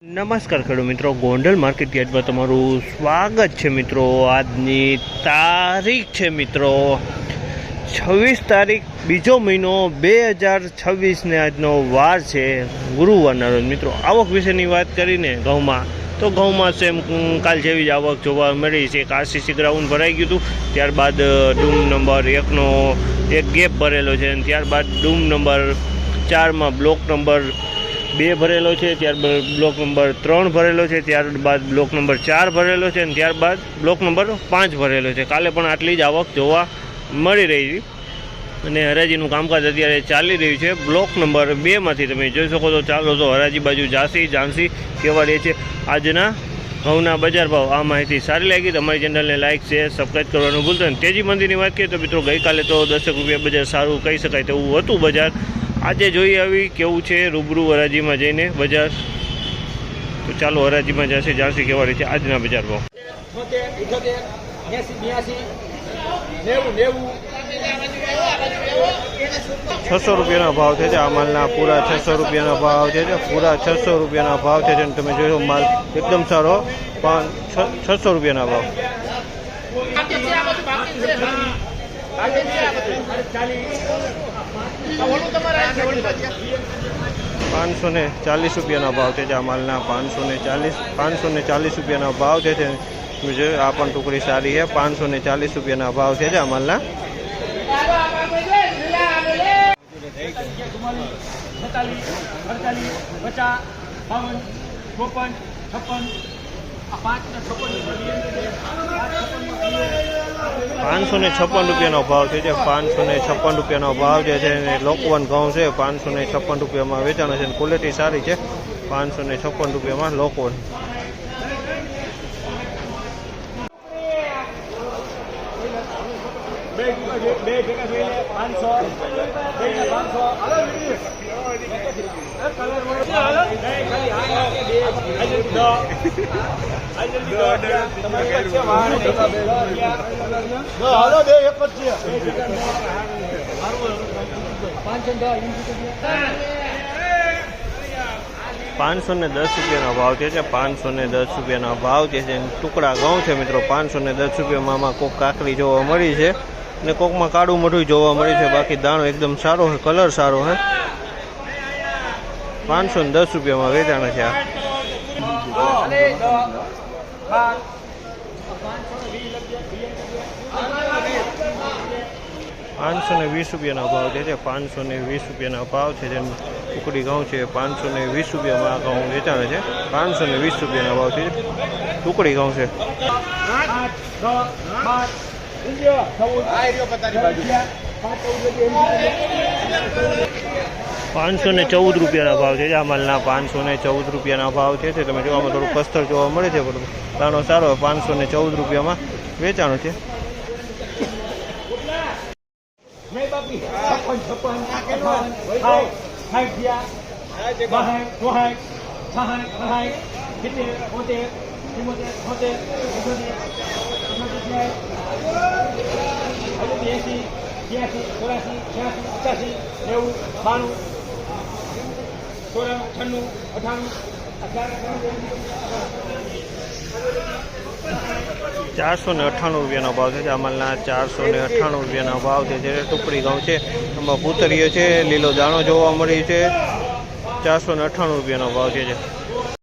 નમસ્કાર ખેડૂત મિત્રો, ગોંડલ માર્કેટ યાર્ડમાં તમારું સ્વાગત છે મિત્રો। આજની તારીખ છે મિત્રો 26 તારીખ બીજો મહિનો 2026 ને આજનો વાર છે ગુરુવારના રોજ મિત્રો। આવક વિશેની વાત કરીને ઘઉંમાં સેમ કાલ જેવી જ આવક જોવા મળી છે। એક આરસીસી ગ્રાઉન્ડ ભરાઈ ગયું હતું, ત્યારબાદ ડૂમ નંબર 1નો એક ગેપ ભરેલો છે, અને ત્યારબાદ ડૂમ નંબર 4માં બ્લોક નંબર 2 ભરેલો છે, ત્યારબાદ બ્લોક નંબર 3 ભરેલો છે, ત્યારબાદ બ્લોક નંબર 4 ભરેલો છે, અને ત્યારબાદ બ્લોક નંબર 5 ભરેલો છે। કાલે પણ આટલી જ આવક જોવા મળી રહી છે, અને હરાજીનું કામકાજ અત્યારે ચાલી રહ્યું છે। બ્લોક નંબર 2માંથી તમે જોઈ શકો છો। ચાલો તો હરાજી બાજુ જાણસી કેવા રહે છે આજના ઘઉંના બજાર ભાવ। આ માહિતી સારી લાગી તમારી ચેનલને લાઇક શેર સબસ્ક્રાઈબ કરવાનું ભૂલતા નહીં। તેજી મંદીની વાત કરીએ તો મિત્રો ગઈકાલે તો 10 રૂપિયા બજાર સારું કહી શકાય તેવું હતું બજાર। આજે જોઈએ આવી કેવું છે રૂબરૂ હરાજીમાં જઈને બજાર। તો ચાલો હરાજીમાં જાણસી કેવા રહે છે આજના બજાર ભાવ। 600 રૂપિયાના ભાવ છે। આ માલના પૂરા 600 રૂપિયાના ભાવ છે। પૂરા 600 રૂપિયાના ભાવ છે, અને તમે જોયો માલ એકદમ સારો 600 રૂપિયાના ભાવ। 540 રૂપિયાના ભાવ છે। આ માલના 540 રૂપિયાના ભાવ છે। તમે જોયો આ પણ ટુકડી સારી છે। 540 રૂપિયાના ભાવ છે આ માલના। 556 રૂપિયાનો ભાવ છે। 556 રૂપિયાનો ભાવ જે છે લોકવન ઘઉં છે 556 રૂપિયામાં વેચાણ છે, ક્વોલિટી સારી છે। 556 રૂપિયામાં લોકવન। $510 રૂપિયાનો ભાવ છે। 510 રૂપિયાનો ભાવ છે। ટુકડા ઘઉં છે મિત્રો। 510 રૂપિયામાં કોક કાકરી જોવા મળી છે, ને કોકમાં કાળું મઠું જોવા મળી છે। બાકી દાણો એકદમ સારો છે, કલર સારો છે। 510 રૂપિયામાં વેચાણ છે। 520 રૂપિયાનો ભાવ છે। 520 રૂપિયાના ભાવ છે। જેમ ટુકડી ઘઉં છે 520 રૂપિયામાં ઘઉં વેચાણ છે। 520 રૂપિયાના ભાવ છે ટુકડી ઘઉં છે। 514 રૂપિયાના ભાવ છે। આ માલના 514 રૂપિયાના ભાવ છે। તમે જોવામાં થોડું કસ્તર જોવા મળે છે, પણ દાણો સારો 514 રૂપિયામાં વેચાણો છે। 498 રૂપિયાનો ભાવ છે। આ માલના 498 રૂપિયાના ભાવ છે। જે ટુકડી ઘઉં છે એમાં પૂતરીઓ છે, લીલો દાણો જોવા મળી છે। 498 રૂપિયાનો ભાવ છે।